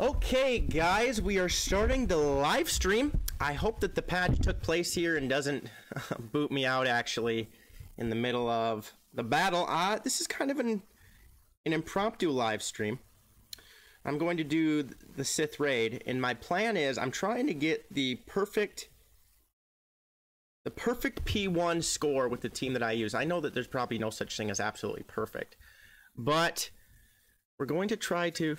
Okay, guys, we are starting the live stream. I hope that the patch took place here and doesn't boot me out actually in the middle of the battle. This is kind of an impromptu live stream. I'm going to do the Sith raid, and my plan is I'm trying to get the perfect P1 score with the team that I use. I know that there's probably no such thing as absolutely perfect, but we're going to try to...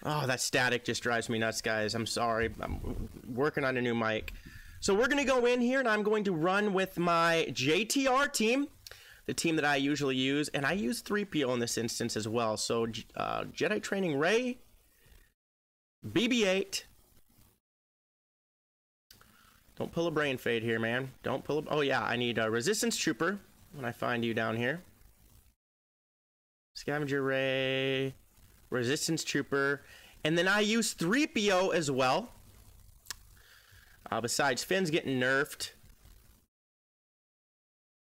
Oh, that static just drives me nuts, guys. I'm sorry. I'm working on a new mic. So we're going to go in here, and I'm going to run with my JTR team, the team that I usually use. And I use 3PO in this instance as well. So Jedi Training Rey, BB-8. Don't pull a brain fade here, man. Don't pull a... Oh, yeah, I need a Resistance Trooper when I find you down here. Scavenger Rey... Resistance Trooper, and then I use 3PO as well. Besides, Finn's getting nerfed.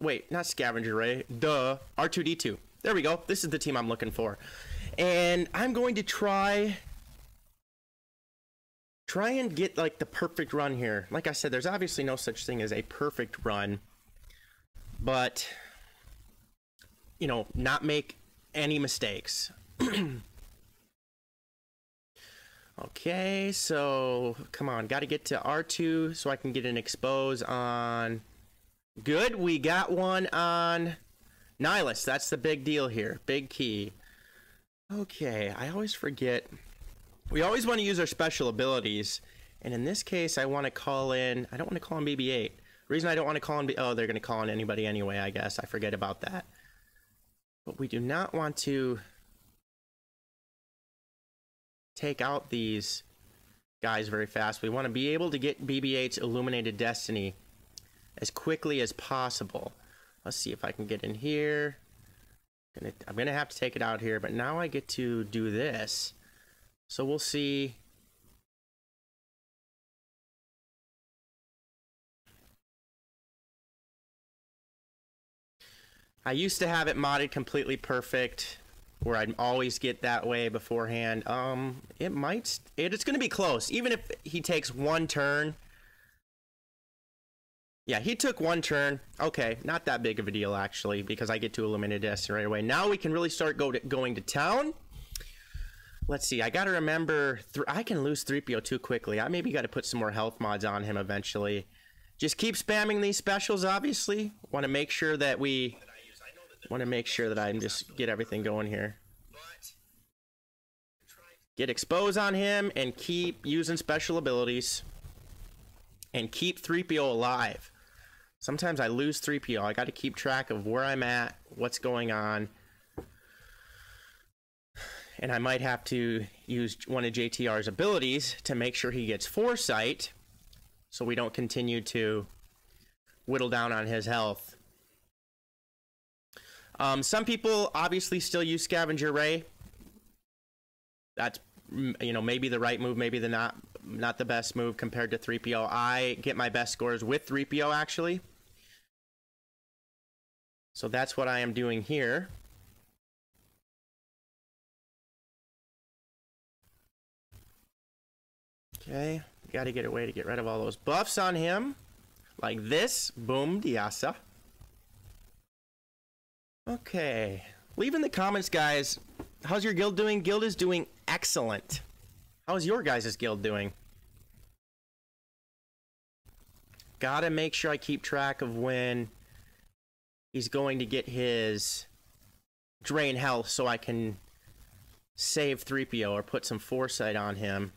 Wait, not Scavenger Rey. Duh. R2-D2. There we go. This is the team I'm looking for. And I'm going to try and get like the perfect run here. Like I said, there's obviously no such thing as a perfect run. But, you know, not make any mistakes. Okay, so come on, got to get to R2 so I can get an expose on... Good, we got one on Nihilus. That's the big deal here, big key. Okay, I always forget. We always want to use our special abilities, and in this case I want to call in... I don't want to call in BB-8. The reason I don't want to call in... Oh, they're going to call in anybody anyway, I guess. I forget about that. But we do not want to... take out these guys very fast. We want to be able to get BB-8's Illuminated Destiny as quickly as possible. Let's see if I can get in here. I'm gonna have to take it out here, but now I get to do this. So we'll see. I used to have it modded completely perfect, where I'd always get that way beforehand. It's going to be close. Even if he takes one turn. Yeah, he took one turn. Okay, not that big of a deal, actually, because I get to Illuminated Destiny right away. Now we can really start going to town. Let's see, I got to remember, I can lose 3PO too quickly. I maybe got to put some more health mods on him eventually. Just keep spamming these specials, obviously. Want to make sure that I just get everything going here. Get expose on him and keep using special abilities. And keep 3PO alive. Sometimes I lose 3PO. I got to keep track of where I'm at, what's going on. And I might have to use one of JTR's abilities to make sure he gets foresight, so we don't continue to whittle down on his health. Some people obviously still use Scavenger Rey. That's, you know, maybe the right move, maybe the not the best move compared to 3PO. I get my best scores with 3PO, actually. So that's what I am doing here. Okay, got to get a way to get rid of all those buffs on him. Like this. Boom, Diasa. Okay, leave in the comments, guys. How's your guild doing? Guild is doing excellent. How's your guys' guild doing? Gotta make sure I keep track of when he's going to get his drain health so I can save 3PO or put some foresight on him.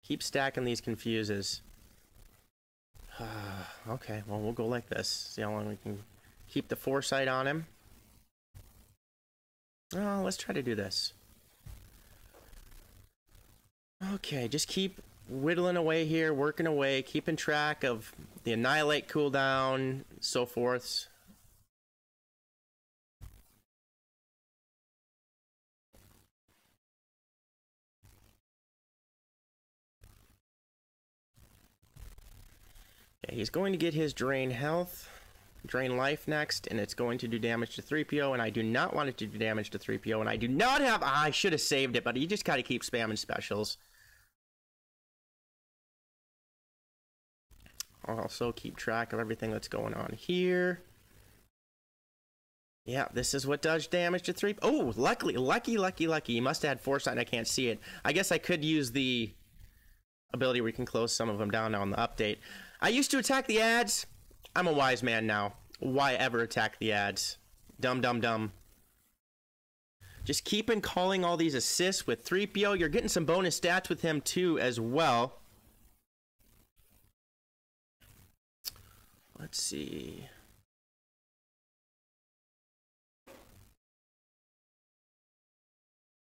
Keep stacking these confuses. Okay, well, we'll go like this. See how long we can keep the foresight on him. Oh, let's try to do this. Okay, just keep whittling away here, working away, keeping track of the Annihilate cooldown, so forth. Okay, he's going to get his drain health. Drain life next, and it's going to do damage to 3PO, and I do not want it to do damage to 3PO, and I do not have... I should have saved it, but you just gotta keep spamming specials. I'll also keep track of everything that's going on here. Yeah, this is what does damage to 3... Oh, lucky. You must have had foresight and I can't see it. I guess I could use the ability where we can close some of them down now in the update. I used to attack the ads. I'm a wise man now. Why ever attack the ads? Dumb. Just keep on calling all these assists with 3PO. You're getting some bonus stats with him too as well. Let's see.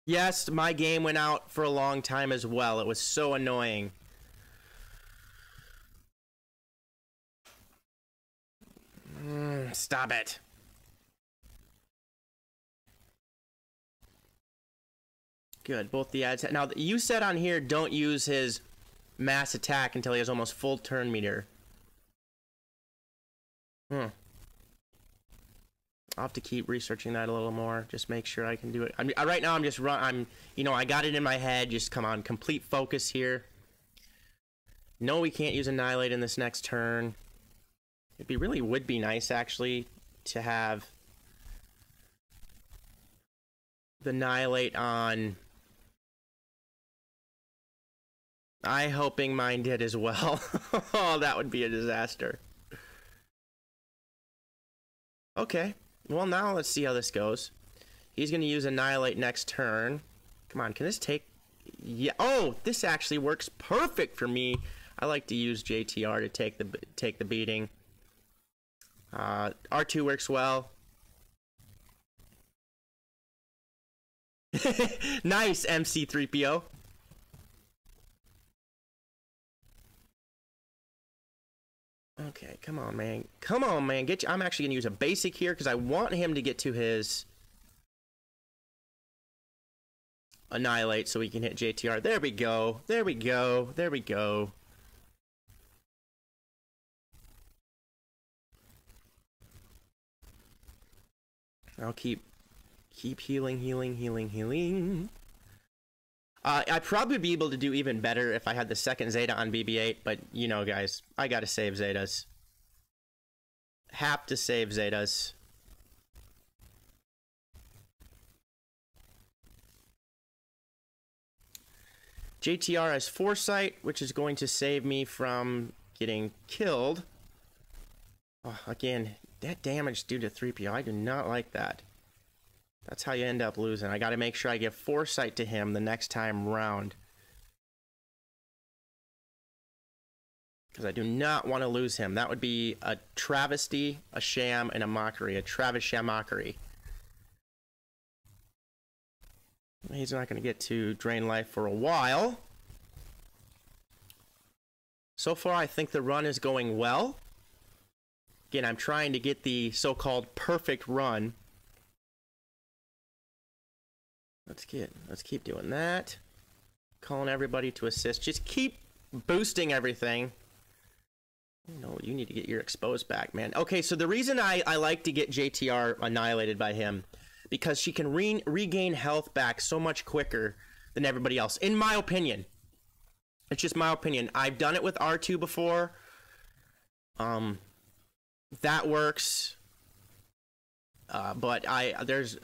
Yes, my game went out for a long time as well. It was so annoying. Stop it. Good, both the ads. Now, you said on here don't use his mass attack until he has almost full turn meter. I'll have to keep researching that a little more. Just make sure I can do it. Right now, I got it in my head. Just come on, complete focus here. No, we can't use Annihilate in this next turn. Would be nice, actually, to have the Annihilate on... I hoping mine did as well. Oh, that would be a disaster. Okay. Well, now let's see how this goes. He's going to use Annihilate next turn. Come on, can this take... Yeah. Oh, this actually works perfect for me. I like to use JTR to take the beating. R2 works well. Nice, MC3PO. Okay, come on, man. Come on, man. I'm actually going to use a basic here because I want him to get to his Annihilate so we can hit JTR. There we go. There we go. There we go. I'll keep healing. I'd probably be able to do even better if I had the second Zeta on BB-8, but you know, guys, I gotta save Zetas. Have to save Zetas. JTR has Foresight, which is going to save me from getting killed. Oh, again, that damage due to 3PO, I do not like that. That's how you end up losing. I got to make sure I give Foresight to him the next time round. Because I do not want to lose him. That would be a travesty, a sham, and a mockery. A Travis sham mockery. He's not going to get to drain life for a while. So far, I think the run is going well. Again, I'm trying to get the so-called perfect run. Let's keep doing that. Calling everybody to assist. Just keep boosting everything. No, you need to get your exposed back, man. Okay, so the reason I like to get JTR annihilated by him, because she can regain health back so much quicker than everybody else, in my opinion. It's just my opinion. I've done it with R2 before. That works. But there's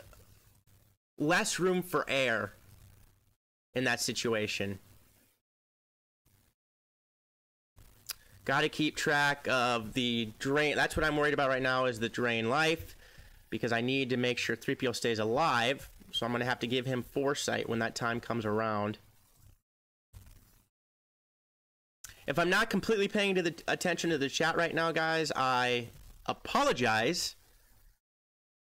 less room for error in that situation. Got to keep track of the drain. That's what I'm worried about right now, is the drain life, because I need to make sure 3PO stays alive. So I'm going to have to give him Foresight when that time comes around. If I'm not completely paying attention to the chat right now, guys, I apologize.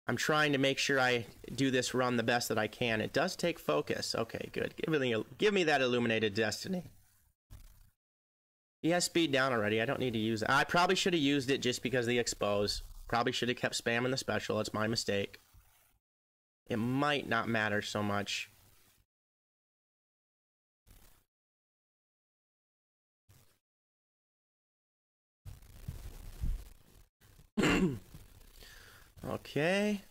I'm trying to make sure I do this run the best that I can. It does take focus. Okay, good. Give me that Illuminated Destiny. He has speed down already. I don't need to use it. I probably should have used it just because of the expose. Probably should have kept spamming the special. It's my mistake. It might not matter so much. Okay. Okay.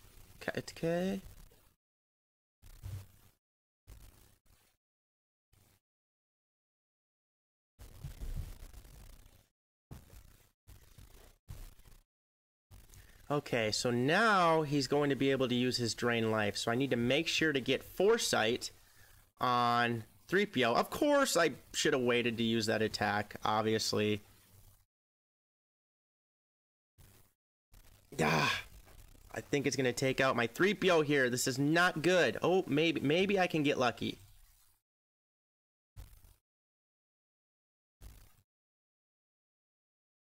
Okay, so now he's going to be able to use his Drain Life. So I need to make sure to get Foresight on 3PO. Of course, I should have waited to use that attack, obviously. Ah, I think it's going to take out my 3PO here. This is not good. Oh, maybe I can get lucky.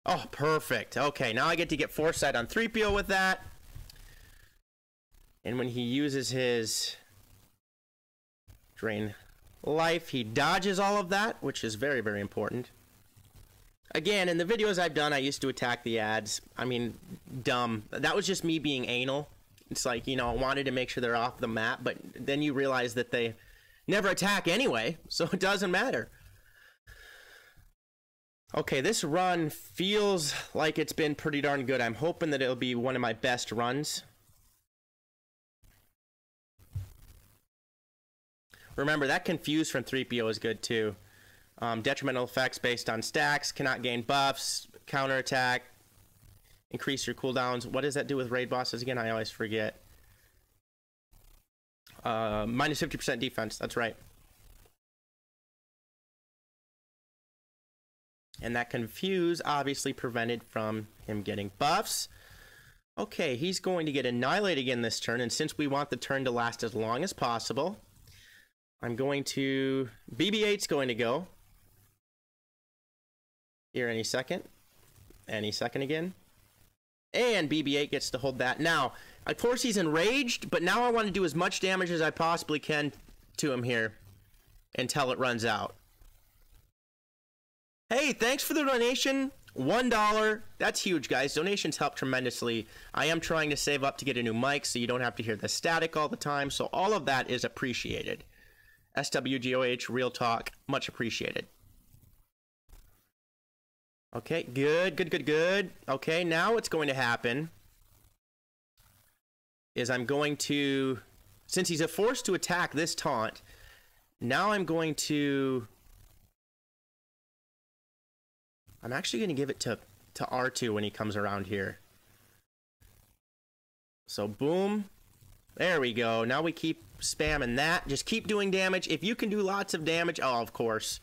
Oh, perfect. Okay, now I get to get Foresight on 3PO with that. And when he uses his Drain Life, he dodges all of that, which is very, very important. Again, in the videos I've done, I used to attack the ads. I mean, dumb. That was just me being anal. It's like, you know, I wanted to make sure they're off the map, but then you realize that they never attack anyway, so it doesn't matter. Okay, this run feels like it's been pretty darn good. I'm hoping that it'll be one of my best runs. Remember, that Confuse from 3PO is good too. Detrimental effects based on stacks, cannot gain buffs, counterattack, increase your cooldowns. What does that do with raid bosses again? I always forget. Minus 50% defense, that's right. And that Confuse obviously prevented from him getting buffs. Okay, he's going to get Annihilate again this turn, and since we want the turn to last as long as possible, I'm going to... BB-8's going to go. Here any second. Any second again. And BB-8 gets to hold that. Now, of course he's enraged, but now I want to do as much damage as I possibly can to him here until it runs out. Hey, thanks for the donation. $1. That's huge, guys. Donations help tremendously. I am trying to save up to get a new mic so you don't have to hear the static all the time. So all of that is appreciated. SWGOH, real talk, much appreciated. Okay, good. Okay, now what's going to happen is I'm going to, since he's forced to attack this taunt, now I'm actually going to give it to R2 when he comes around here. So boom. There we go. Now we keep spamming that. Just keep doing damage. If you can do lots of damage, oh, of course.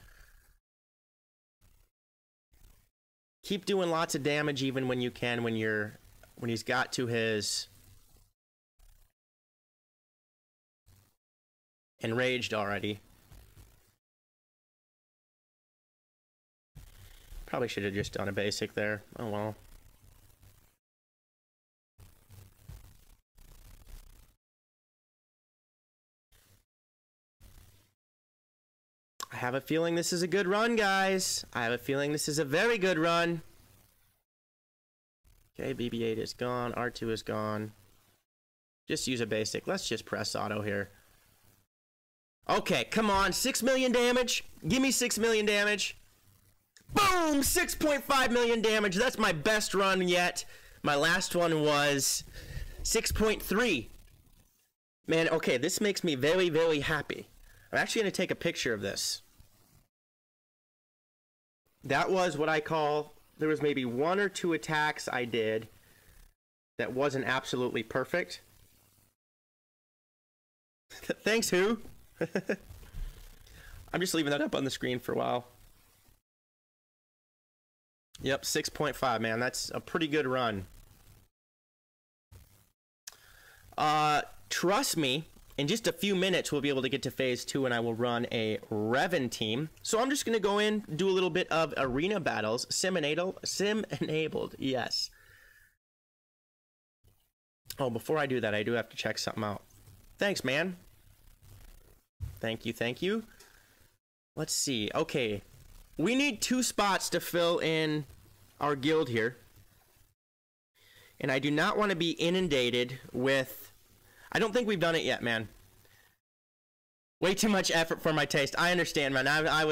Keep doing lots of damage even when you can, when he's got to his enraged already. Probably should have just done a basic there. Oh well. I have a feeling this is a good run, guys. I have a feeling this is a very good run. Okay, BB-8 is gone. R2 is gone. Just use a basic. Let's just press auto here. Okay, come on. 6 million damage. Give me 6 million damage. Boom! 6.5 million damage. That's my best run yet. My last one was 6.3. Man, okay, this makes me very, very happy. I'm actually going to take a picture of this. That was what I call, there was maybe 1 or 2 attacks I did that wasn't absolutely perfect. Thanks, who? I'm just leaving that up on the screen for a while. Yep, 6.5, man. That's a pretty good run. Trust me, in just a few minutes, we'll be able to get to phase 2 and I will run a Revan team. So I'm just going to go in, do a little bit of arena battles, sim-enabled, yes. Oh, before I do that, I do have to check something out. Thanks, man. Thank you. Let's see. Okay. We need 2 spots to fill in our guild here. And I do not want to be inundated with... I don't think we've done it yet, man. Way too much effort for my taste. I understand, man. I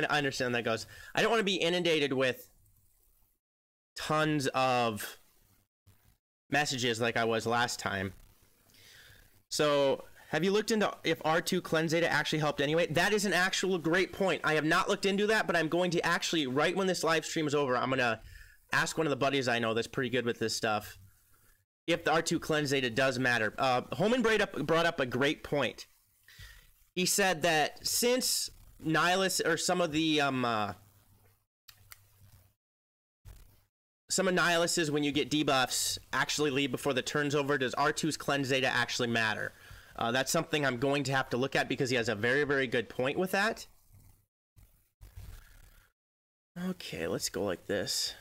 understand that goes. I don't want to be inundated with tons of messages like I was last time. So, have you looked into if R2 cleanse data actually helped anyway? That is an actual great point. I have not looked into that, but I'm going to actually, right when this live stream is over, I'm going to ask one of the buddies I know that's pretty good with this stuff if the R2 cleanse data does matter. Holman brought up a great point. He said that since Nihilus, or some of Nihiluses, when you get debuffs, actually leave before the turn's over, does R2's cleanse data actually matter? That's something I'm going to have to look at because he has a very, very good point with that. Okay, let's go like this.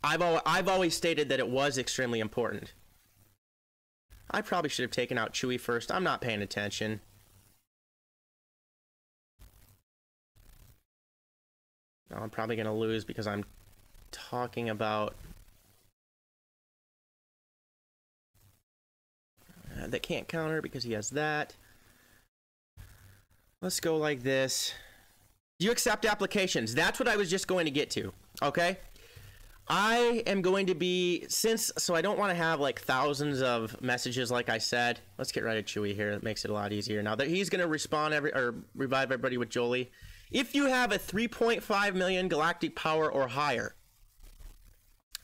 I've always stated that it was extremely important. I probably should have taken out Chewie first. I'm not paying attention. No, I'm probably going to lose because I'm talking about... that can't counter because he has that. Let's go like this. Do you accept applications? That's what I was just going to get to. Okay? I am going to be, so I don't want to have like thousands of messages like I said. Let's get right at Chewie here. That makes it a lot easier. Now that he's going to respawn revive everybody with Jolie. If you have a 3.5 million galactic power or higher,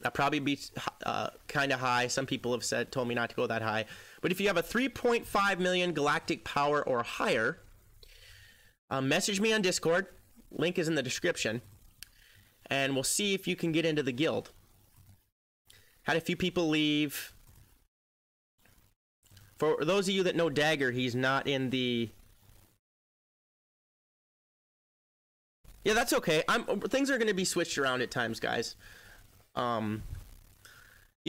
that probably be kind of high. Some people have told me not to go that high. But if you have a 3.5 million galactic power or higher, message me on Discord. Link is in the description. And we'll see if you can get into the guild. Had a few people leave. For those of you that know Dagger, he's not in the... Yeah, that's okay. Things are going to be switched around at times, guys. You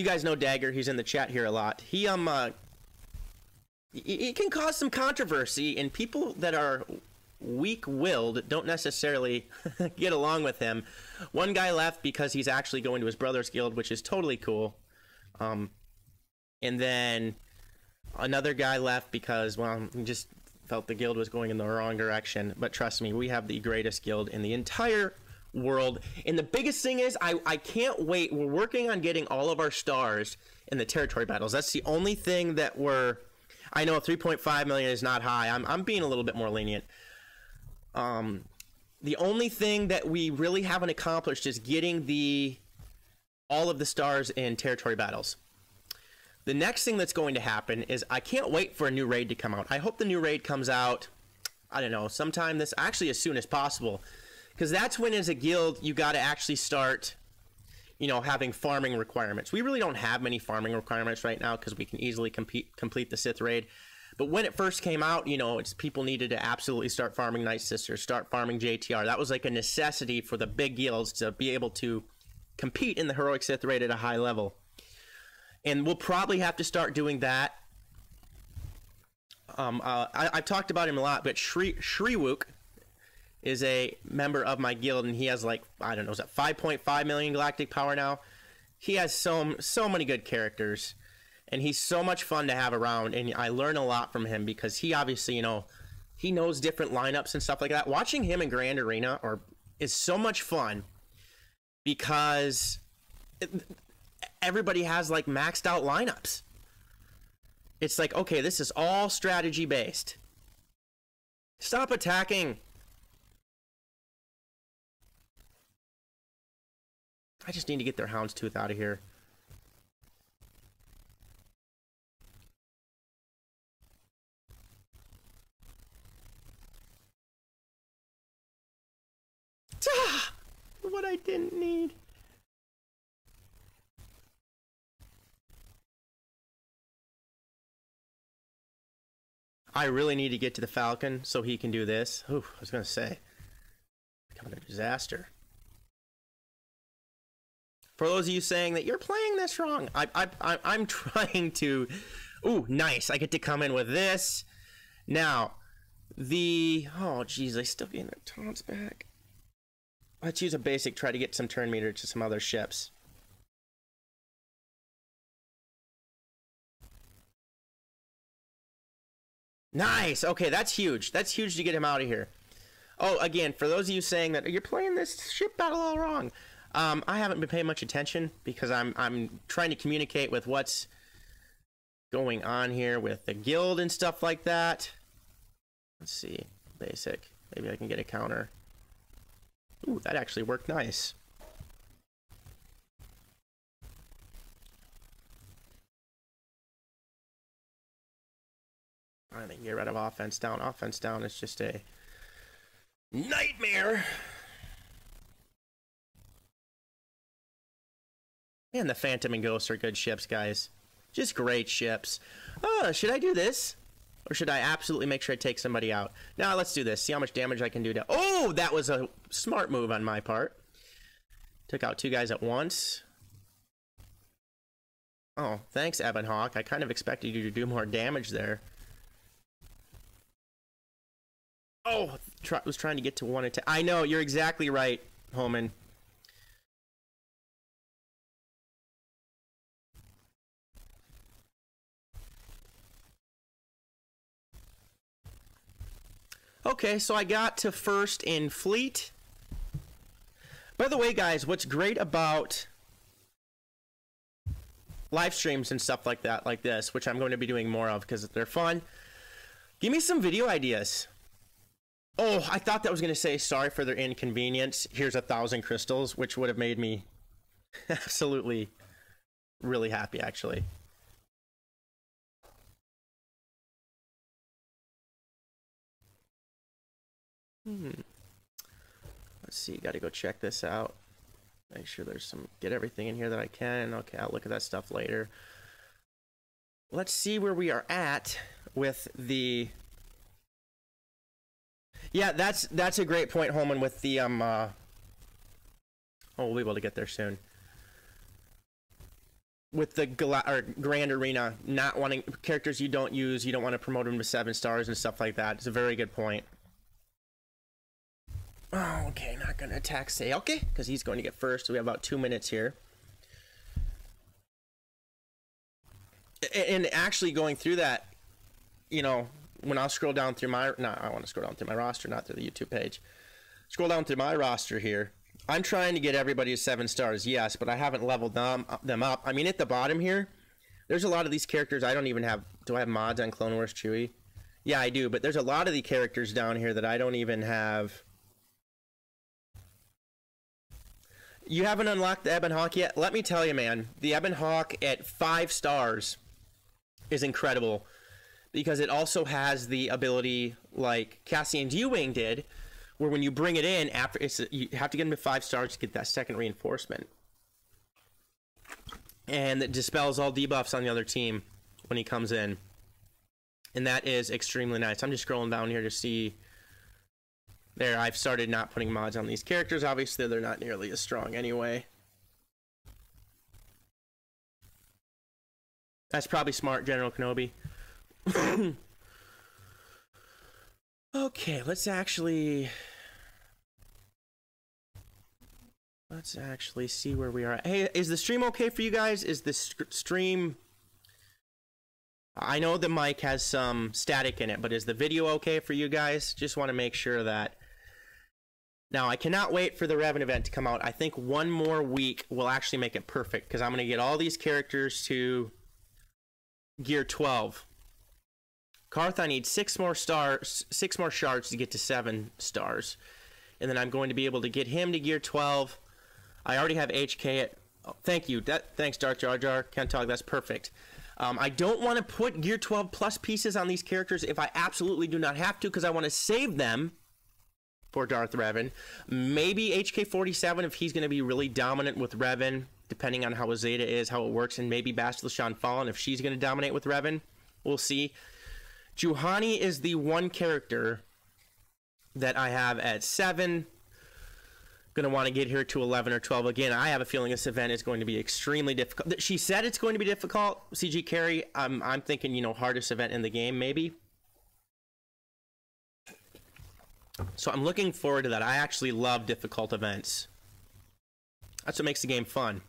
guys know Dagger. He's in the chat here a lot. He can cause some controversy, and people that are weak-willed don't necessarily get along with him. One guy left because he's actually going to his brother's guild, which is totally cool. And then another guy left because, well, he just felt the guild was going in the wrong direction. But trust me, we have the greatest guild in the entire world. And the biggest thing is, I can't wait. We're working on getting all of our stars in the territory battles. That's the only thing that we're... I know 3.5 million is not high. I'm being a little bit more lenient. The only thing that we really haven't accomplished is getting all of the stars in territory battles. The next thing that's going to happen is I can't wait for a new raid to come out. I hope the new raid comes out, I don't know, sometime actually as soon as possible. Because that's when, as a guild, you got to actually start, having farming requirements. We really don't have many farming requirements right now because we can easily complete the Sith raid. But when it first came out, people needed to absolutely start farming Night Sisters, start farming JTR. That was like a necessity for the big guilds to be able to compete in the Heroic Sith raid at a high level. And we'll probably have to start doing that. I've talked about him a lot, but Shriwook is a member of my guild, and he has like, I don't know, is that 5.5 million galactic power now? He has so many good characters. And he's so much fun to have around, and I learn a lot from him because he obviously, he knows different lineups and stuff like that. Watching him in Grand Arena is so much fun because everybody has like maxed out lineups. It's like, okay, this is all strategy based. Stop attacking. I just need to get their Houndstooth out of here. What I didn't need. I really need to get to the Falcon so he can do this. Ooh, I was gonna say, becoming a disaster. For those of you saying that you're playing this wrong, I'm trying to. Ooh, nice! I get to come in with this. Now, oh geez, I still getting their taunts back. Let's use a basic, try to get some turn meter to some other ships. Nice! Okay, that's huge. That's huge to get him out of here. Oh, again, for those of you saying that you're playing this ship battle all wrong, I haven't been paying much attention because I'm trying to communicate with what's going on here with the guild and stuff like that. Let's see. Basic. Maybe I can get a counter. Ooh, that actually worked nice. I think get rid of offense down. Offense down is just a nightmare. And the Phantom and Ghost are good ships, guys. Just great ships. Should I do this? Or should I absolutely make sure I take somebody out? Now, let's do this. See how much damage I can do to... Oh, that was a smart move on my part. Took out 2 guys at once. Oh, thanks, Ebon Hawk. I kind of expected you to do more damage there. Oh, was trying to get to 1 attack. I know, you're exactly right, Holman. Okay, so I got to first in fleet. By the way, guys, what's great about live streams and stuff like that, like this, which I'm going to be doing more of because they're fun, give me some video ideas. Oh, I thought that was going to say, sorry for their inconvenience. Here's 1,000 crystals, which would have made me absolutely really happy, actually. Let's see, got to go check this out. Make sure there's some, get everything in here that I can. Okay, I'll look at that stuff later. Let's see where we are at with the... Yeah, that's a great point, Holman, with the, oh, we'll be able to get there soon. With the Grand Arena, not wanting characters you don't use, you don't want to promote them to 7 stars and stuff like that. It's a very good point. Oh, okay, not going to attack Seoke, because he's going to get first. So we have about 2 minutes here. And actually going through that, you know, when I'll scroll down through my... No, I want to scroll down through my roster, not through the YouTube page. Scroll down through my roster here. I'm trying to get everybody to 7 stars, yes, but I haven't leveled them up. I mean, at the bottom here, there's a lot of these characters I don't even have... Do I have mods on Clone Wars Chewie? Yeah, I do, but there's a lot of the characters down here that I don't even have... You haven't unlocked the Ebon Hawk yet? Let me tell you, man, the Ebon Hawk at 5 stars is incredible because it also has the ability like Cassian's U-Wing did, where when you bring it in, after you have to get him to 5 stars to get that second reinforcement. And it dispels all debuffs on the other team when he comes in. And that is extremely nice. I'm just scrolling down here to see... There, I've started not putting mods on these characters. Obviously, they're not nearly as strong anyway. That's probably smart, General Kenobi. Okay, let's actually see where we are. Hey, is the stream okay for you guys? Is the stream... I know the mic has some static in it, but is the video okay for you guys? Just want to make sure that... Now, I cannot wait for the Revan event to come out. I think 1 more week will actually make it perfect, because I'm going to get all these characters to Gear 12. Karth, I need 6 more shards to get to 7 stars. And then I'm going to be able to get him to Gear 12. I already have HK at... Oh, thank you. Thanks, Darth Jar Jar. Kentog, that's perfect. I don't want to put Gear 12 plus pieces on these characters if I absolutely do not have to, because I want to save them for Darth Revan. Maybe HK-47 if he's going to be really dominant with Revan, depending on how his Zeta is, how it works, and maybe Bastila Shan Fallen if she's going to dominate with Revan. We'll see. Juhani is the one character that I have at 7. Going to want to get here to 11 or 12. Again, I have a feeling this event is going to be extremely difficult. She said it's going to be difficult, CG Carry. I'm thinking, you know, hardest event in the game, maybe. So I'm looking forward to that. I actually love difficult events. That's what makes the game fun.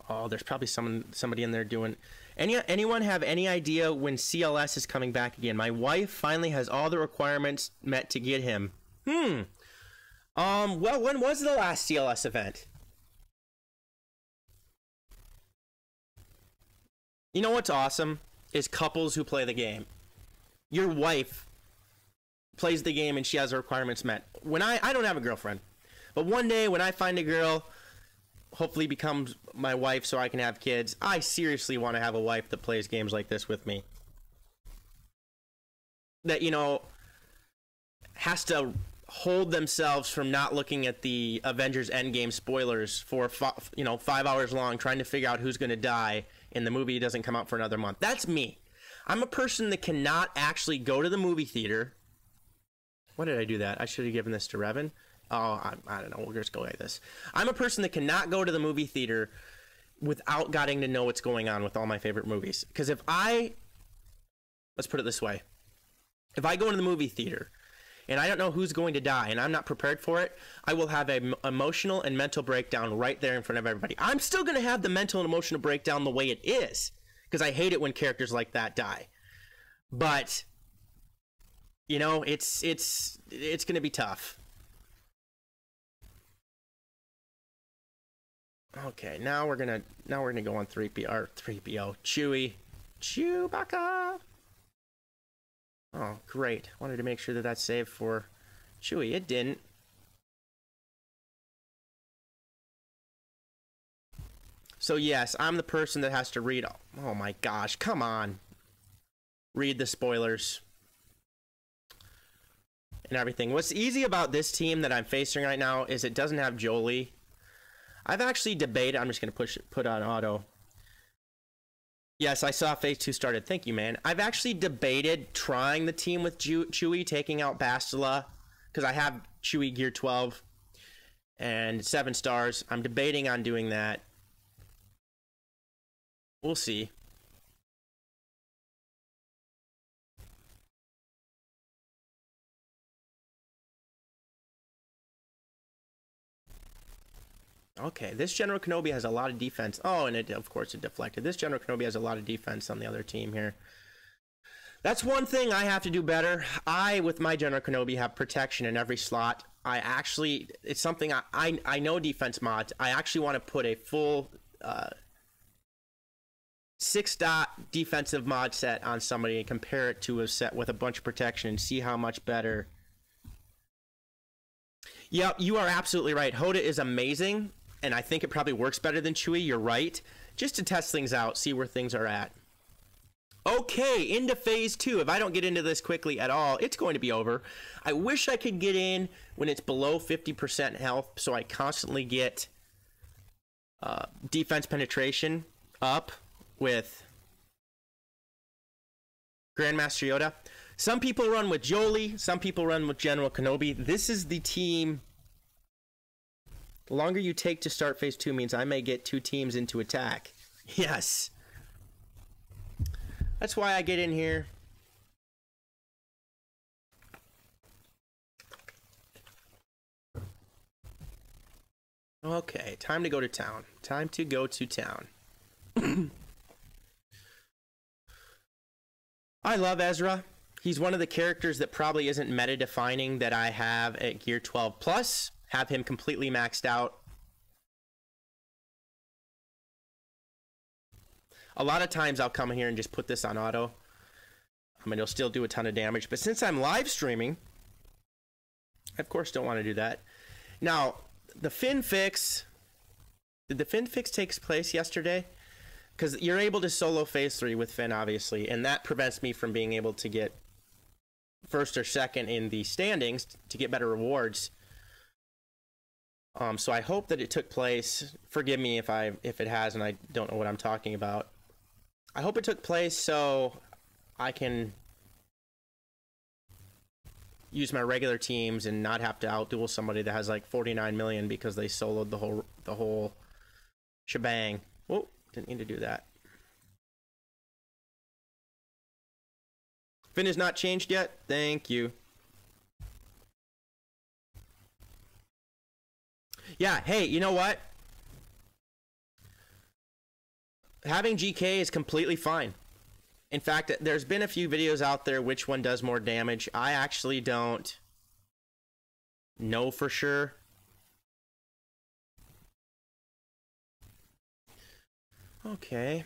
Oh, there's probably somebody in there doing... Anyone have any idea when CLS is coming back again? My wife finally has all the requirements met to get him. Well, when was the last CLS event? You know what's awesome? Is couples who play the game. Your wife plays the game and she has her requirements met. When I don't have a girlfriend, but one day when I find a girl, hopefully becomes my wife so I can have kids, I seriously want to have a wife that plays games like this with me. That, you know, has to hold themselves from not looking at the Avengers Endgame spoilers for 5 hours long, trying to figure out who's going to die, and the movie doesn't come out for another month. That's me. I'm a person that cannot actually go to the movie theater. Why did I do that? I should have given this to Revan. Oh, I don't know. We'll just go like this. I'm a person that cannot go to the movie theater without getting to know what's going on with all my favorite movies. Because let's put it this way. If I go into the movie theater and I don't know who's going to die and I'm not prepared for it, I will have an emotional and mental breakdown right there in front of everybody. I'm still going to have the mental and emotional breakdown the way it is, because I hate it when characters like that die. But, you know, it's going to be tough. Okay, now we're gonna go on 3PO. Chewbacca. Oh, great. Wanted to make sure that that's saved for Chewie. It didn't. So yes, I'm the person that has to read. Oh my gosh, come on. Read the spoilers and everything. What's easy about this team that I'm facing right now is it doesn't have Jolie. I've actually debated. I'm just going to put on auto. Yes, I saw phase 2 started. Thank you, man. I've actually debated trying the team with Chewie, taking out Bastila, because I have Chewie gear 12 and 7 stars. I'm debating on doing that. We'll see. Okay, this General Kenobi has a lot of defense. Oh, and of course it deflected. This General Kenobi has a lot of defense on the other team here. That's one thing I have to do better. With my General Kenobi, have protection in every slot. It's something I know defense mods. I actually want to put a full 6-dot defensive mod set on somebody and compare it to a set with a bunch of protection and see how much better. Yep, you are absolutely right. Hoda is amazing. And I think it probably works better than Chewie. You're right. Just to test things out, see where things are at. Okay, into phase 2. If I don't get into this quickly at all, it's going to be over. I wish I could get in when it's below 50% health, so I constantly get defense penetration up with Grandmaster Yoda. Some people run with Jolie. Some people run with General Kenobi. This is the team. The longer you take to start phase 2 means I may get 2 teams into attack. Yes. That's why I get in here. Okay, time to go to town. Time to go to town. I love Ezra. He's one of the characters that probably isn't meta-defining that I have at Gear 12 Plus. Have him completely maxed out. A lot of times I'll come here and just put this on auto. I mean, it'll still do a ton of damage. But since I'm live streaming, I of course don't want to do that. Now, the Finn fix. Did the Finn fix take place yesterday? Because you're able to solo phase 3 with Finn, obviously. And that prevents me from being able to get first or second in the standings to get better rewards. So I hope that it took place. Forgive me if it has and I don't know what I'm talking about. I hope it took place so I can use my regular teams and not have to outduel somebody that has like 49 million because they soloed the whole shebang. Whoa, didn't mean to do that. Finn is not changed yet. Thank you. Yeah, hey, you know what? Having GK is completely fine. In fact, there's been a few videos out there which one does more damage. I actually don't know for sure. Okay.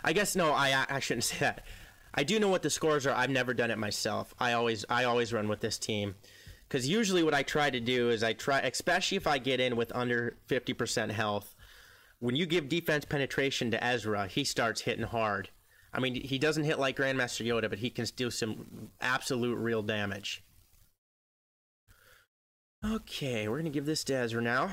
I guess no, I shouldn't say that. I do know what the scores are. I've never done it myself. I always run with this team. Because usually what I try to do is especially if I get in with under 50% health, when you give defense penetration to Ezra, he starts hitting hard. I mean, he doesn't hit like Grandmaster Yoda, but he can do some absolute real damage. Okay, we're going to give this to Ezra now.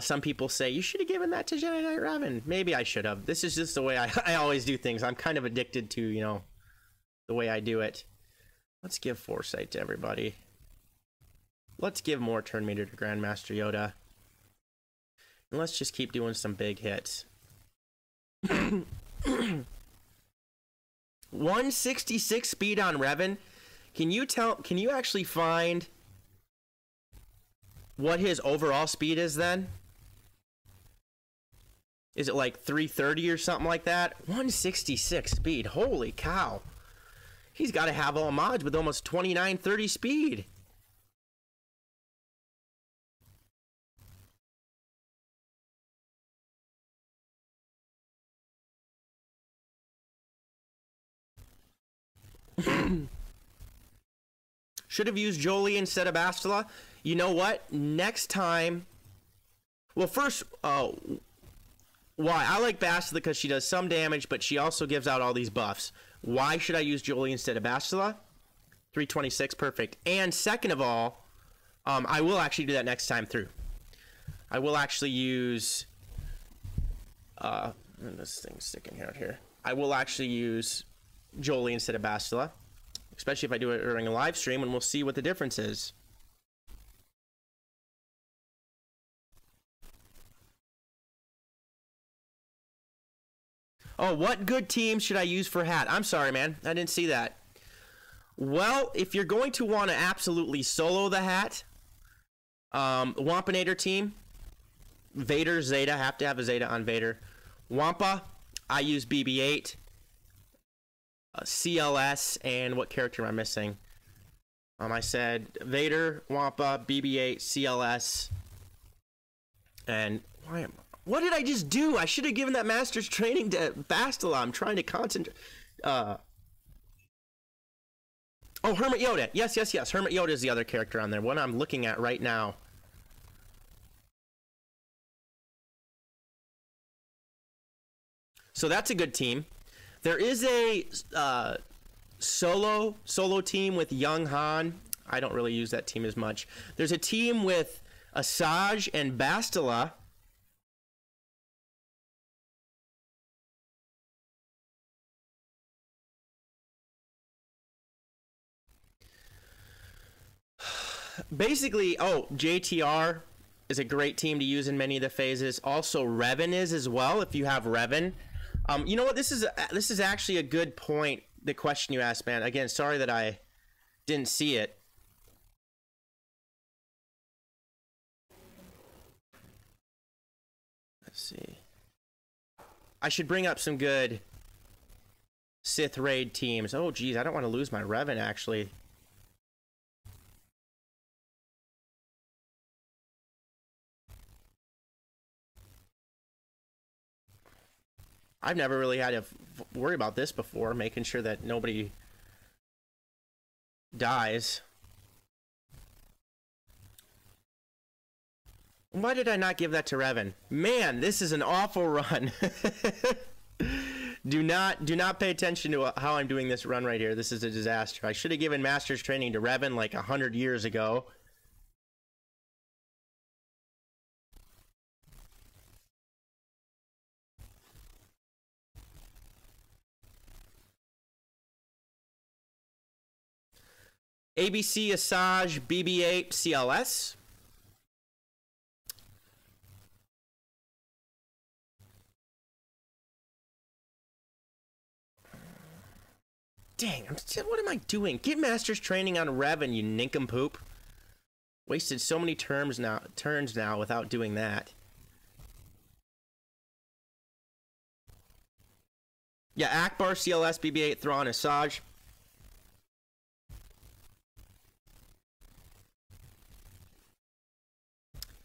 Some people say, you should have given that to Jedi Knight Revan. Maybe I should have. This is just the way I always do things. I'm kind of addicted to, you know, the way I do it. Let's give Foresight to everybody. Let's give more turn meter to Grandmaster Yoda. And let's just keep doing some big hits. 166 speed on Revan. Can you actually find what his overall speed is then? Is it like 330 or something like that? 166 speed. Holy cow. He's got to have all mods with almost 2930 speed. Should have used Jolie instead of Bastila. You know what? Next time... Well, first... why? I like Bastila because she does some damage, but she also gives out all these buffs. Why should I use Jolie instead of Bastila? 326, perfect. And second of all, I will actually do that next time through. I will actually use... this thing's sticking out here. I will actually use Jolie instead of Bastila. Especially if I do it during a live stream, and we'll see what the difference is. Oh, what good team should I use for hat? I'm sorry, man. I didn't see that. Well, if you're going to want to absolutely solo the hat, Wampinator team, Vader, Zeta, have to have a Zeta on Vader. Wampa, I use BB-8. CLS, and what character am I missing? I said Vader, Wampa, BB-8, CLS, and what did I just do? I should have given that master's training to Bastila. I'm trying to concentrate. Oh, Hermit Yoda. Yes. Hermit Yoda is the other character on there. One I'm looking at right now. So that's a good team. There is a solo team with Young Han. I don't really use that team as much. There's a team with Asajj and Bastila. Basically, JTR is a great team to use in many of the phases. Also, Revan is as well, if you have Revan. You know what? This is actually a good point. The question you asked, man. Again, sorry that I didn't see it. Let's see. I should bring up some good Sith raid teams. Oh, geez, I don't want to lose my Revan, actually. I've never really had to worry about this before, making sure that nobody dies. Why did I not give that to Revan? Man, this is an awful run. Do not pay attention to how I'm doing this run right here. This is a disaster. I should have given Master's Training to Revan like 100 years ago. ABC, Asajj, BB-8, CLS. Dang, what am I doing? Get Master's Training on Revan, you nincompoop. Wasted so many turns now without doing that. Yeah, Akbar, CLS, BB-8, Thrawn, Asajj.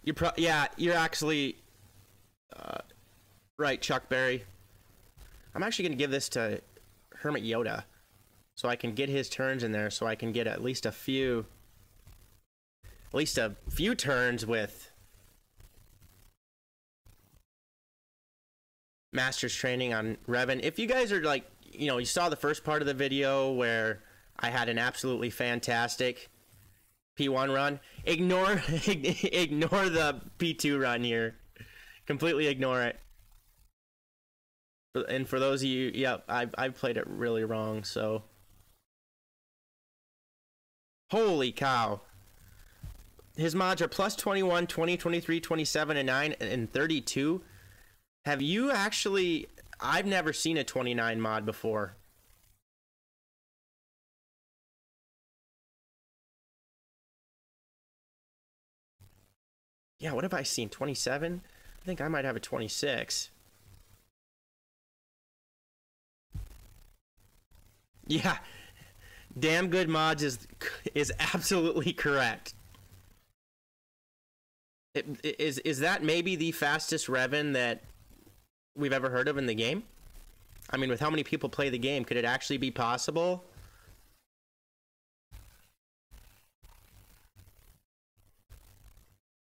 You're actually right, Chuck Berry. I'm actually going to give this to Hermit Yoda, so I can get his turns in there, so I can get at least a few turns with Master's Training on Revan. If you guys are like, you saw the first part of the video where I had an absolutely fantastic P1 run, ignore the P2 run here. Completely ignore it. And for those of you, yeah, I played it really wrong, so. Holy cow. His mods are plus 21, 20, 23, 27, and 9, and 32. Have you actually... I've never seen a 29 mod before. Yeah, what have I seen? 27? I think I might have a 26. Yeah. Damn good mods is absolutely correct. Is that maybe the fastest Revan that we've ever heard of in the game? I mean, with how many people play the game, could it actually be possible?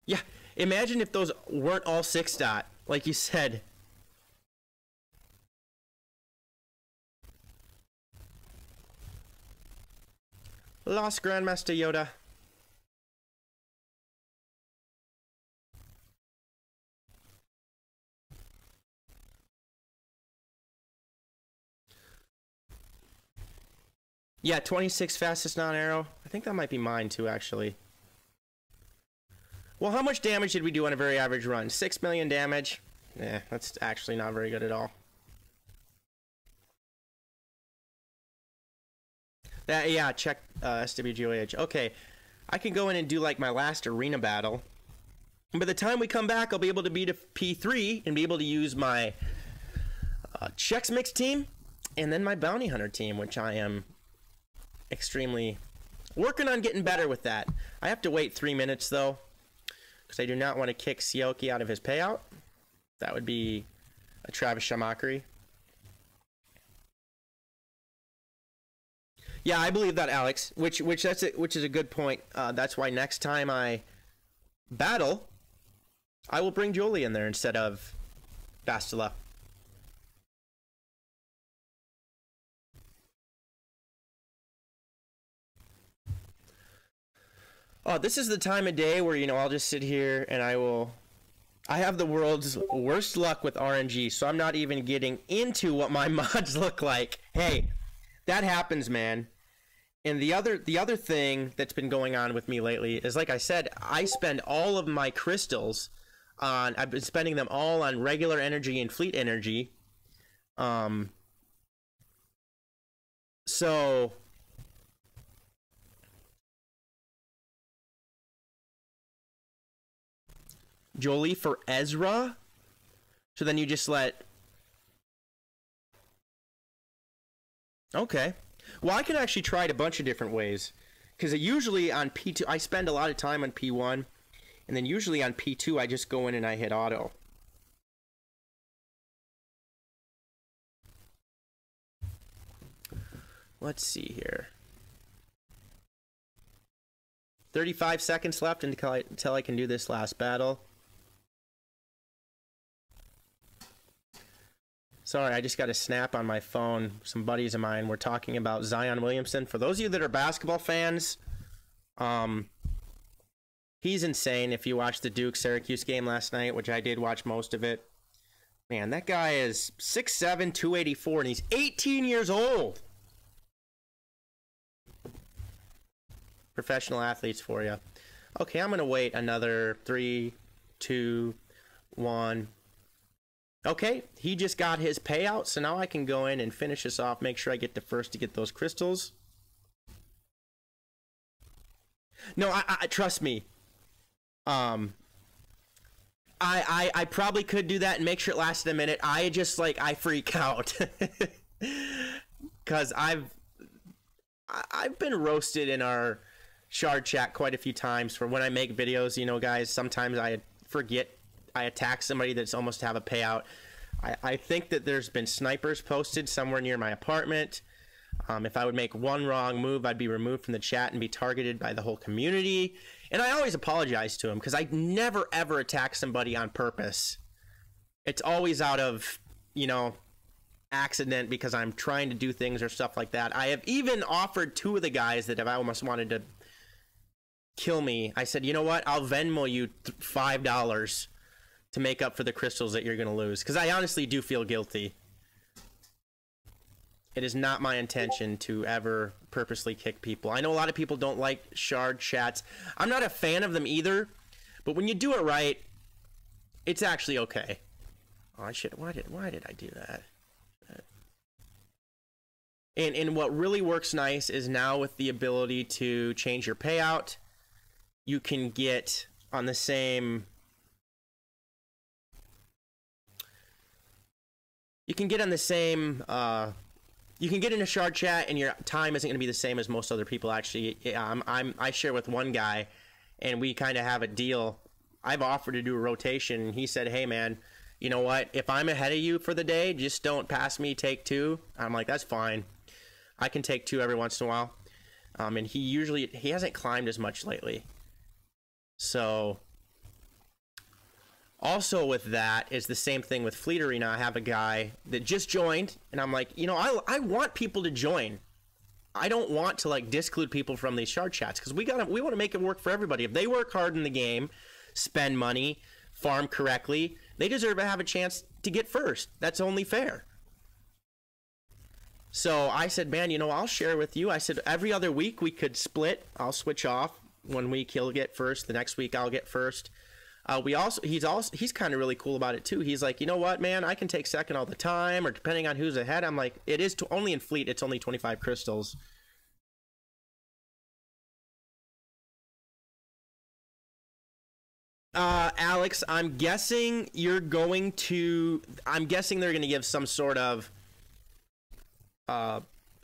Yeah, imagine if those weren't all 6-dot, like you said. Lost Grandmaster Yoda. Yeah, 26 fastest non-arrow. I think that might be mine too, actually. Well, how much damage did we do on a very average run? 6 million damage? That's actually not very good at all. Yeah, check SWGOH. Okay, I can go in and do like my last arena battle. And by the time we come back, I'll be able to beat a P3 and be able to use my Chex Mix team and then my Bounty Hunter team, which I am extremely working on getting better with that. I have to wait 3 minutes though, because I do not want to kick Sioki out of his payout. That would be a Travis Shamakri. Yeah, I believe that, Alex. Which is a good point. That's why next time I battle, I will bring Jolie in there instead of Bastila. Oh, this is the time of day where, I'll just sit here and I have the world's worst luck with RNG, so I'm not even getting into what my mods look like. Hey, that happens, man. And the other thing that's been going on with me lately is, like I said, I spend all of my crystals on, I've been spending them all on regular energy and fleet energy. So Jolie for Ezra. So then you just let... Okay. Well, I can actually try it a bunch of different ways. Because usually on P2, I spend a lot of time on P1. And then usually on P2, I just go in and I hit auto. Let's see here. 35 seconds left until I can do this last battle. Sorry, I just got a snap on my phone. Some buddies of mine were talking about Zion Williamson. For those of you that are basketball fans, he's insane. If you watched the Duke-Syracuse game last night, which I did watch most of it, man, that guy is 6'7", 284, and he's 18 years old. Professional athletes for you. Okay, I'm going to wait another 3, 2, 1... Okay, he just got his payout, so now I can go in and finish this off, make sure I get the first to get those crystals. No, I trust me. I probably could do that and make sure it lasted a minute. I just, I freak out. Because I've been roasted in our shard chat quite a few times for when I make videos. You know, guys, sometimes I forget I attack somebody that's almost to have a payout. I think that there's been snipers posted somewhere near my apartment. If I would make one wrong move, I'd be removed from the chat and be targeted by the whole community. And I always apologize to them because I never ever attack somebody on purpose. It's always out of, you know, accident because I'm trying to do things or stuff like that. I have even offered two of the guys that have almost wanted to kill me. I said, you know what? I'll Venmo you $5 to make up for the crystals that you're going to lose. Because I honestly do feel guilty. It is not my intention to ever purposely kick people. I know a lot of people don't like shard chats. I'm not a fan of them either. But when you do it right, it's actually okay. Oh, why did I do that? And what really works nice is now with the ability to change your payout, you can get on the same... You can get on the same... you can get in a shard chat and your time isn't going to be the same as most other people. Actually, I share with one guy and we kind of have a deal. I've offered to do a rotation and he said, hey man, you know what? If I'm ahead of you for the day, just don't pass me, take two. I'm like, that's fine. I can take two every once in a while. And he hasn't climbed as much lately. So also with that is the same thing with Fleet Arena. I have a guy that just joined and I'm like, you know, I want people to join. I don't want to like disclude people from these shard chats because we want to make it work for everybody. If they work hard in the game, spend money, farm correctly, they deserve to have a chance to get first. That's only fair. So I said, man, you know, I'll share with you. I said every other week we could split. I'll switch off. One week he'll get first. The next week I'll get first. He's kind of really cool about it too. He's like, you know what, man, I can take second all the time, or depending on who's ahead. I'm like, it is only in Fleet. It's only 25 crystals. Alex, I'm guessing they're going to give some sort of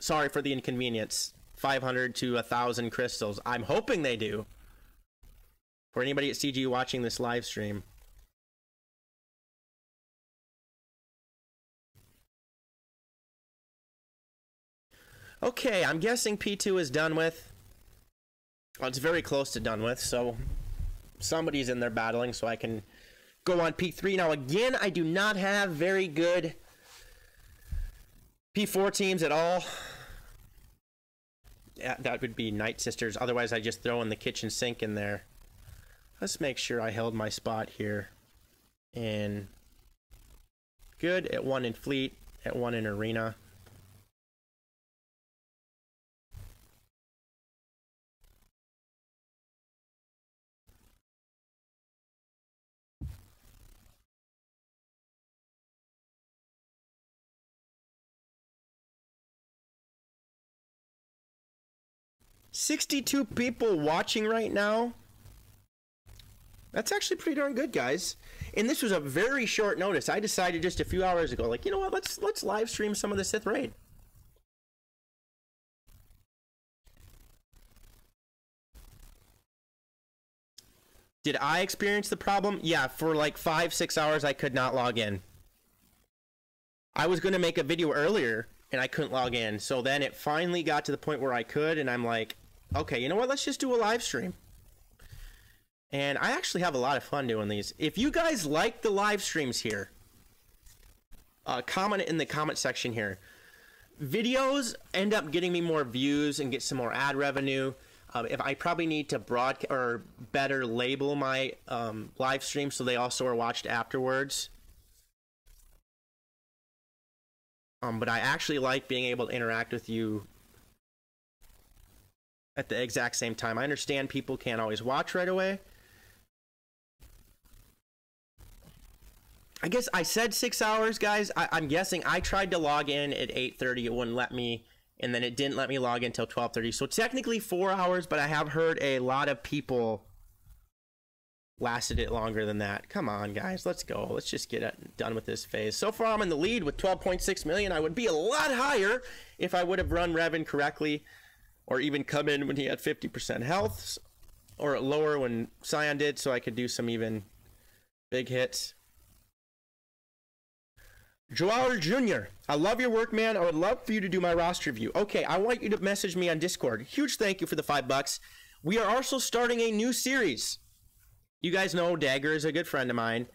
sorry for the inconvenience, 500 to 1,000 crystals. I'm hoping they do. For anybody at CG watching this live stream. Okay, I'm guessing P2 is done with. Well, it's very close to done with, so somebody's in there battling, so I can go on P3. Now, again, I do not have very good P4 teams at all. Yeah, that would be Night Sisters. Otherwise, I just throw in the kitchen sink in there. Let's make sure I held my spot here. And good at 1 in Fleet, at 1 in Arena. $62 people watching right now. That's actually pretty darn good, guys. And this was a very short notice. I decided just a few hours ago, like, you know what? Let's live stream some of the Sith raid. Did I experience the problem? Yeah, for like 5-6 hours I could not log in. I was going to make a video earlier and I couldn't log in. So then it finally got to the point where I could, and I'm like, okay, you know what? Let's just do a live stream. And I actually have a lot of fun doing these. If you guys like the live streams here, comment in the comment section here. Videos end up getting me more views and get some more ad revenue. If I probably need to broadcast or better label my live streams so they also are watched afterwards. But I actually like being able to interact with you at the exact same time. I understand people can't always watch right away. I guess I said 6 hours, guys. I'm guessing I tried to log in at 8:30. It wouldn't let me. And then it didn't let me log in until 12:30. So technically 4 hours, but I have heard a lot of people lasted it longer than that. Come on, guys, let's go. Let's just get it done with this phase. So far, I'm in the lead with 12.6 million. I would be a lot higher if I would have run Revan correctly, or even come in when he had 50% health, or lower when Scion did, so I could do some even big hits. Joel Jr., I love your work, man. I would love for you to do my roster review. Okay, I want you to message me on Discord. Huge thank you for the $5. We are also starting a new series. You guys know Dagger is a good friend of mine.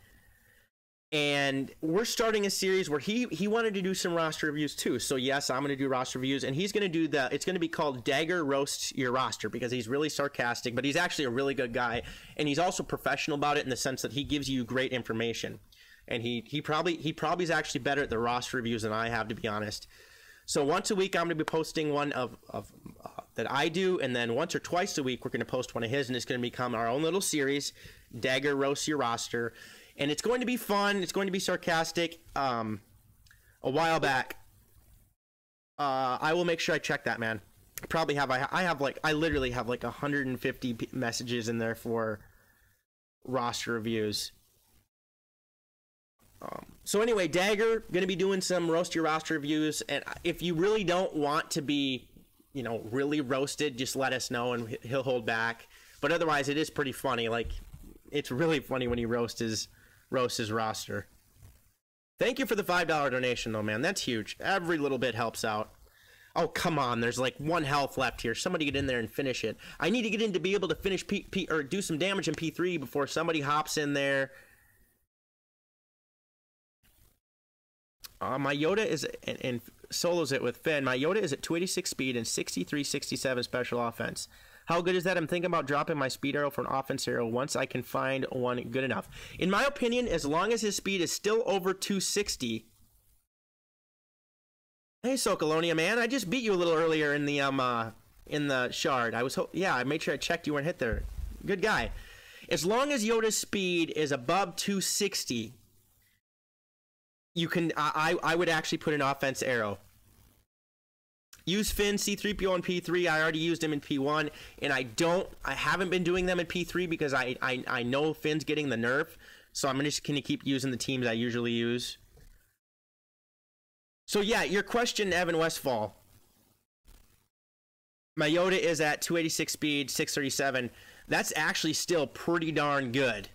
And we're starting a series where he wanted to do some roster reviews too. So yes, I'm going to do roster reviews, and he's going to do it's going to be called Dagger Roasts Your Roster, because he's really sarcastic, but he's actually a really good guy. And he's also professional about it in the sense that he gives you great information. And he probably is actually better at the roster reviews than I have, to be honest. So once a week, I'm going to be posting one of that I do, and then once or twice a week, we're going to post one of his, and it's going to become our own little series, Dagger Roast Your Roster. And it's going to be fun. It's going to be sarcastic. A while back, I will make sure I check that, man. I literally have like 150 messages in there for roster reviews. So anyway, Dagger going to be doing some roast your roster reviews, and if you really don't want to be, really roasted, just let us know and he'll hold back. But otherwise, it is pretty funny. Like, it's really funny when he roasts his roster. Thank you for the $5 donation, though, man. That's huge. Every little bit helps out. Oh, come on. There's like 1 health left here. Somebody get in there and finish it. I need to get in to be able to finish or do some damage in P3 before somebody hops in there. My Yoda is, and solos it with Finn. My Yoda is at 286 speed and 63-67 special offense. How good is that? I'm thinking about dropping my speed arrow for an offense arrow once I can find one good enough. In my opinion, as long as his speed is still over 260. Hey, Sokolonia, man, I just beat you a little earlier in the shard. I made sure I checked you weren't hit there. Good guy. As long as Yoda's speed is above 260. You can, I would actually put an offense arrow. Use Finn, C-3PO, and P3. I already used him in P1, and I haven't been doing them in P3 because I know Finn's getting the nerf, so I'm just going to keep using the teams I usually use. So yeah, your question, Evan Westfall. My Yoda is at 286 speed, 637. That's actually still pretty darn good.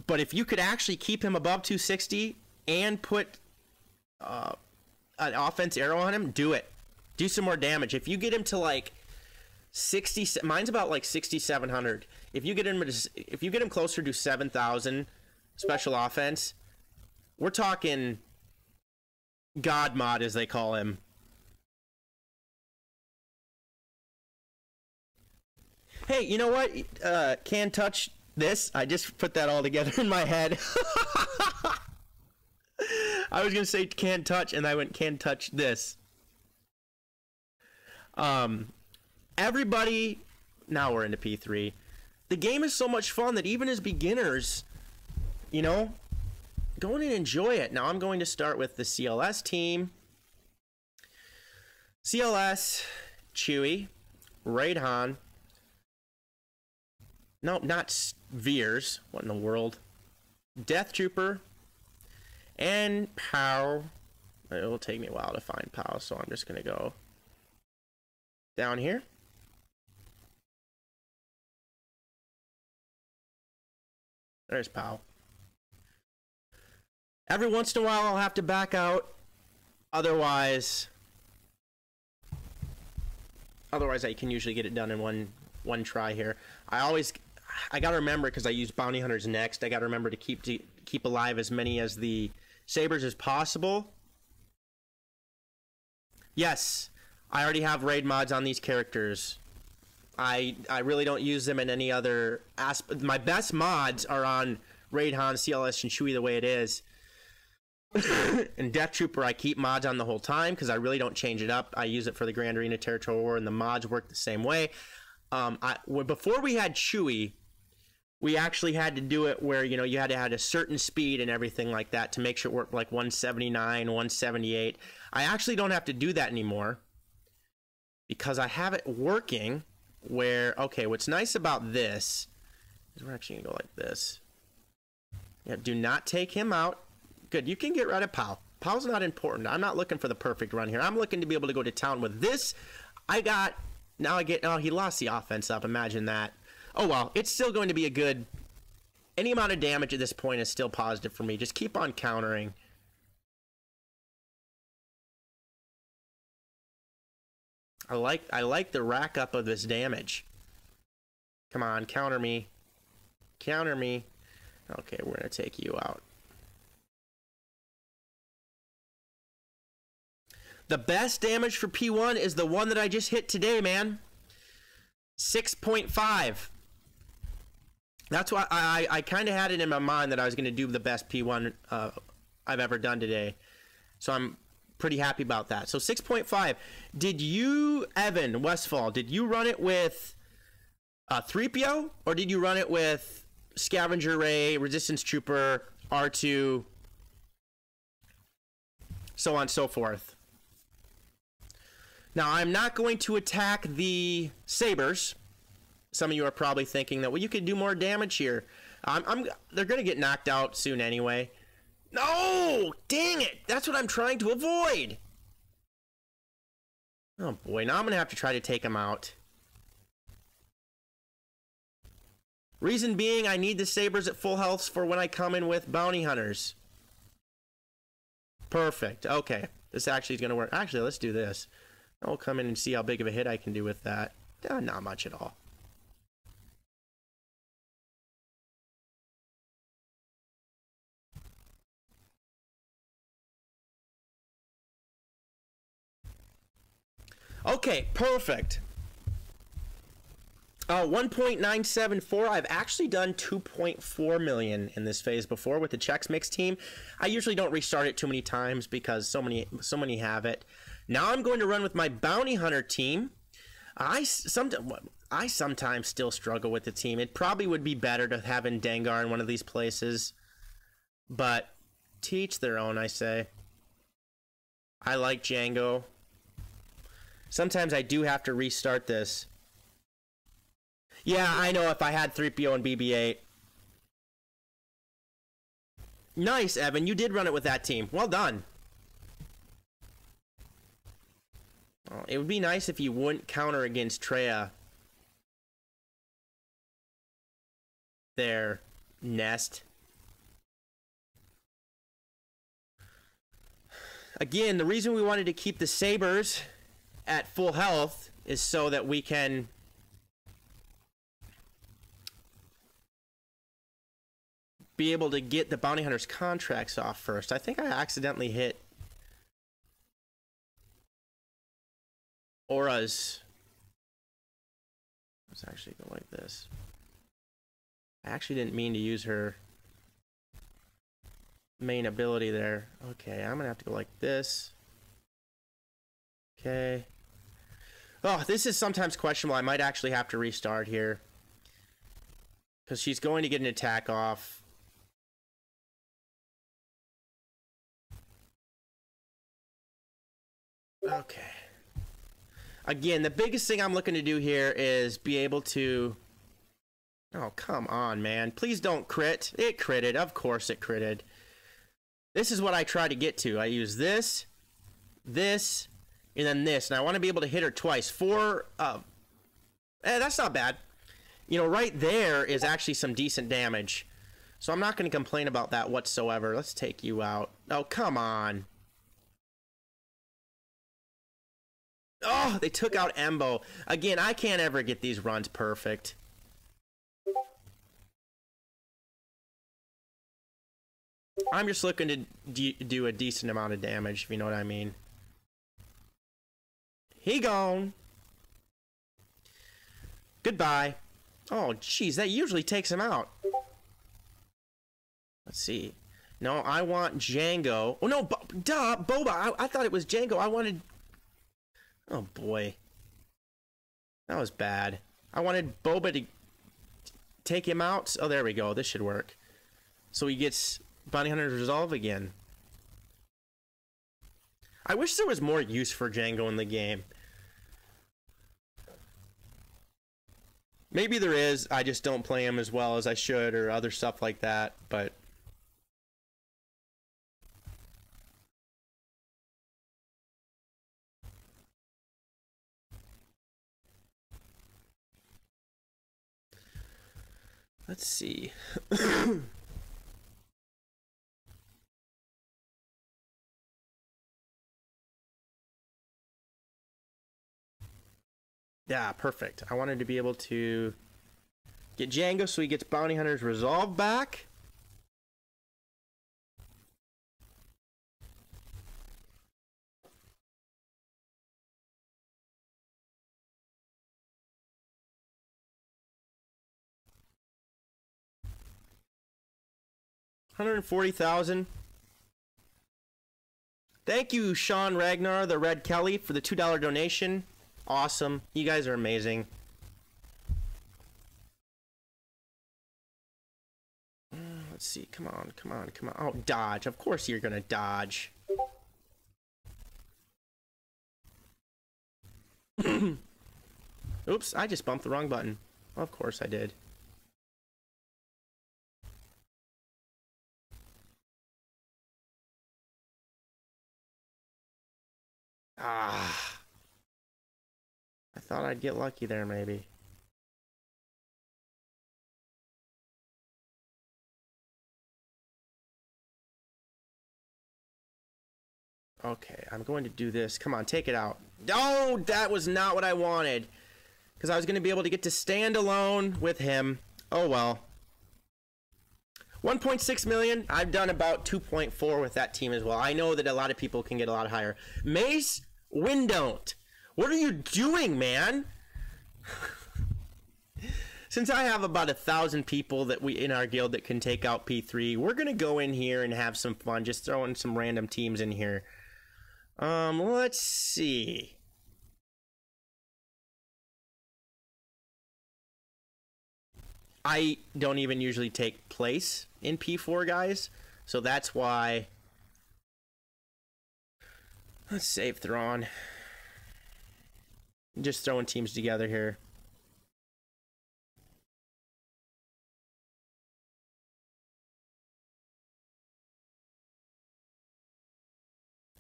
But if you could actually keep him above 260 and put an offense arrow on him, do it. Do some more damage. If you get him to like 60, mine's about like 6,700. If you get him closer to 7,000 special offense, we're talking God mod, as they call him. Hey, you know what? Can touch this. I just put that all together in my head. I was gonna say can't touch, and I went can't touch this. Everybody, now we're into P3. The game is so much fun that even as beginners, go in and enjoy it. Now I'm going to start with the CLS team. CLS, Chewie, Raid-Han. No, not Veers. What in the world? Death Trooper. And Pow. It will take me a while to find Pow, so I'm just going to go down here. There's Pow. Every once in a while I'll have to back out. Otherwise I can usually get it done in one try here. I gotta remember, because I use bounty hunters next, I gotta remember to keep alive as many as the sabers as possible. Yes, I already have raid mods on these characters. I really don't use them in any other aspect. My best mods are on Raid-Han, CLS, and Chewie the way it is. And Death Trooper, I keep mods on the whole time because I really don't change it up. I use it for the Grand Arena Territorial War, and the mods work the same way. Before we had Chewie, we actually had to do it where, you had to have a certain speed and everything like that to make sure it worked like 179, 178. I actually don't have to do that anymore because I have it working where, okay, what's nice about this is we're actually going to go like this. Yeah, do not take him out. Good, you can get rid of Pow. Pow's not important. I'm not looking for the perfect run here. I'm looking to be able to go to town with this. Now I get, oh, he lost the offense up. Imagine that. Oh, well, it's still going to be a good, any amount of damage at this point is still positive for me. Just keep on countering. I like the rack up of this damage. Come on, counter me. Counter me. Okay, we're going to take you out. The best damage for P1 is the one that I just hit today, man. 6.5. That's why I kind of had it in my mind that I was going to do the best P1 I've ever done today. So I'm pretty happy about that. So 6.5. Did you, Evan Westfall, did you run it with 3PO? Or did you run it with Scavenger Ray, Resistance Trooper, R2, so on and so forth? Now, I'm not going to attack the sabers. Some of you are probably thinking that, well, you could do more damage here. They're going to get knocked out soon anyway. No! Dang it! That's what I'm trying to avoid! Oh boy, now I'm going to have to try to take them out. Reason being, I need the sabers at full health for when I come in with bounty hunters. Perfect. Okay. This actually is going to work. Actually, let's do this. I'll come in and see how big of a hit I can do with that. Not much at all. Okay, perfect. 1.974. I've actually done 2.4 million in this phase before with the Chex Mix team. I usually don't restart it too many times because so many have it. Now I'm going to run with my Bounty Hunter team. I sometimes still struggle with the team. It probably would be better to have in Dengar in one of these places. But to each their own, I say. I like Django. Sometimes I do have to restart this. Yeah, I know if I had 3PO and BB-8. Nice, Evan. You did run it with that team. Well done. Oh, it would be nice if you wouldn't counter against Treya. There, Nest. Again, the reason we wanted to keep the sabers at full health is so that we can be able to get the bounty hunters contracts off first. I think I accidentally hit Aura's. Let's actually go like this. I actually didn't mean to use her main ability there. Okay, I'm gonna have to go like this. Okay. Oh, this is sometimes questionable. I might actually have to restart here because she's going to get an attack off. Okay. Again, the biggest thing I'm looking to do here is be able to... Oh, come on, man. Please don't crit. It critted. Of course it critted. This is what I try to get to. I use this, this, and then this. And I want to be able to hit her twice. That's not bad. You know, right there is actually some decent damage. So I'm not going to complain about that whatsoever. Let's take you out. Oh, come on. Oh, they took out Embo. Again, I can't ever get these runs perfect. I'm just looking to do a decent amount of damage, if you know what I mean. He gone. Goodbye. Oh, jeez, that usually takes him out. Let's see. No, I want Django. Oh, no, duh, Boba. I thought it was Django. I wanted... Oh, boy. That was bad. I wanted Boba to take him out. Oh, there we go. This should work. So he gets Bounty Hunter's Resolve again. I wish there was more use for Django in the game. Maybe there is. I just don't play them as well as I should, or other stuff like that. But let's see. Yeah, perfect. I wanted to be able to get Django so he gets Bounty Hunter's Resolve back. $140,000. Thank you, Sean Ragnar, the Red Kelly, for the $2 donation. Awesome. You guys are amazing. Let's see. Come on, come on, come on. Oh, dodge. Of course you're going to dodge. Oops, I just bumped the wrong button. Of course I did. Ah. I thought I'd get lucky there, maybe. Okay, I'm going to do this. Come on, take it out. Oh, that was not what I wanted. Because I was going to be able to get to stand alone with him. Oh, well. 1.6 million. I've done about 2.4 with that team as well. I know that a lot of people can get a lot higher. Mace, Windon't. What are you doing, man? Since I have about 1,000 people that we in our guild that can take out P3, we're going to go in here and have some fun. Just throwing some random teams in here. Let's see. I don't even usually take place in P4, guys. So that's why. Let's save Thrawn. Just throwing teams together here.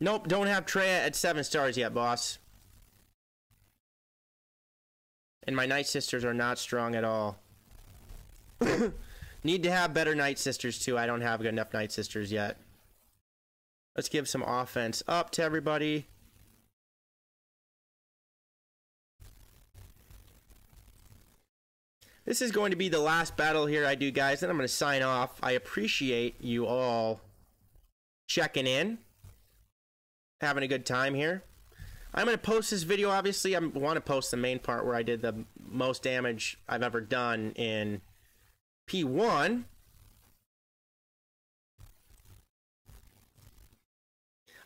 Nope, don't have Treya at 7 stars yet, boss. And my Night Sisters are not strong at all. Need to have better Night Sisters too. I don't have good enough Night Sisters yet. Let's give some offense up to everybody. This is going to be the last battle here I do, guys. Then I'm going to sign off. I appreciate you all checking in. Having a good time here. I'm going to post this video, obviously. I want to post the main part where I did the most damage I've ever done in P1.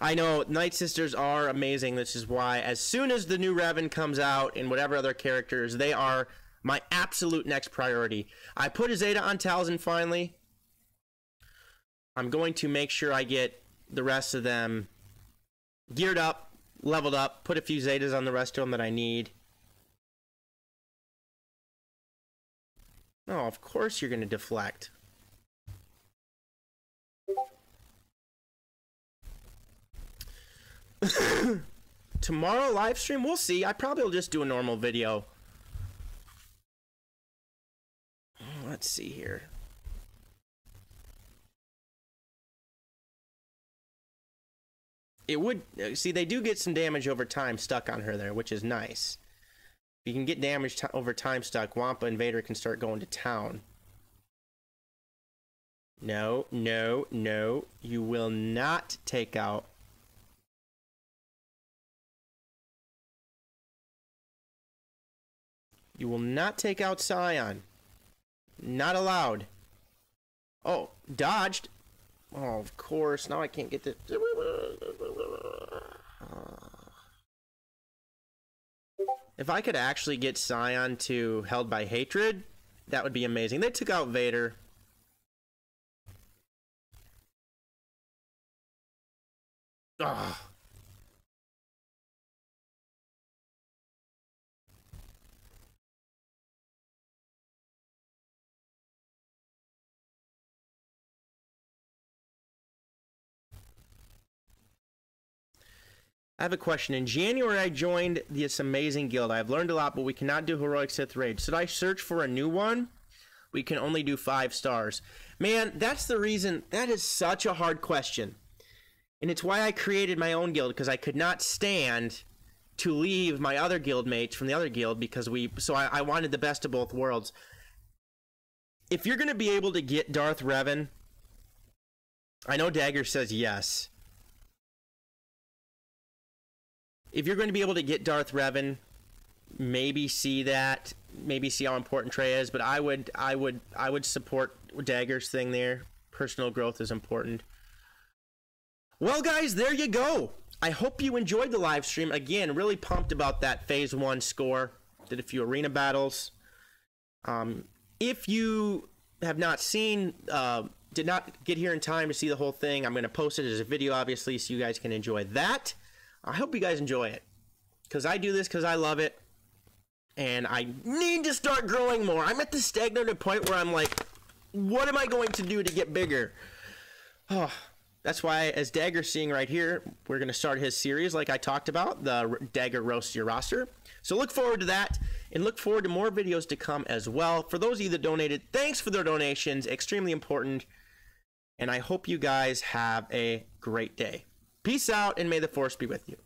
I know Night Sisters are amazing. This is why as soon as the new Revan comes out and whatever other characters, they are my absolute next priority. I put a Zeta on Talzin finally. I'm going to make sure I get the rest of them geared up, leveled up, put a few Zetas on the rest of them that I need. Oh, of course you're going to deflect. Tomorrow live stream, we'll see. I probably will just do a normal video. Let's see here. It would, see, they do get some damage over time stuck on her there, which is nice. If you can get damage over time stuck, Wampa and Vader can start going to town. No, no, no. You will not take out. You will not take out Scion. Not allowed. Oh, dodged. Oh, of course. Now I can't get the... If I could actually get Scion to Held by Hatred, that would be amazing. They took out Vader. Ugh. I have a question. In January, I joined this amazing guild. I have learned a lot, but we cannot do heroic Sith raid. Should I search for a new one? We can only do 5 stars. Man, that's the reason. That is such a hard question. And it's why I created my own guild, because I could not stand to leave my other guild mates from the other guild, because I wanted the best of both worlds. If you're going to be able to get Darth Revan, I know Dagger says yes. If you're going to be able to get Darth Revan, maybe see that, maybe see how important Trey is, but I would support Dagger's thing there. Personal growth is important. Well, guys, there you go. I hope you enjoyed the live stream. Again, really pumped about that Phase 1 score. Did a few arena battles. If you have not seen, did not get here in time to see the whole thing, I'm going to post it as a video, obviously, so you guys can enjoy that. I hope you guys enjoy it, because I do this because I love it, and I need to start growing more. I'm at the stagnated point where I'm like, what am I going to do to get bigger? Oh, that's why, as Dagger's seeing right here, we're going to start his series like I talked about, the Dagger Roast Your Roster. So look forward to that, and look forward to more videos to come as well. For those of you that donated, thanks for their donations. Extremely important. And I hope you guys have a great day. Peace out, and may the Force be with you.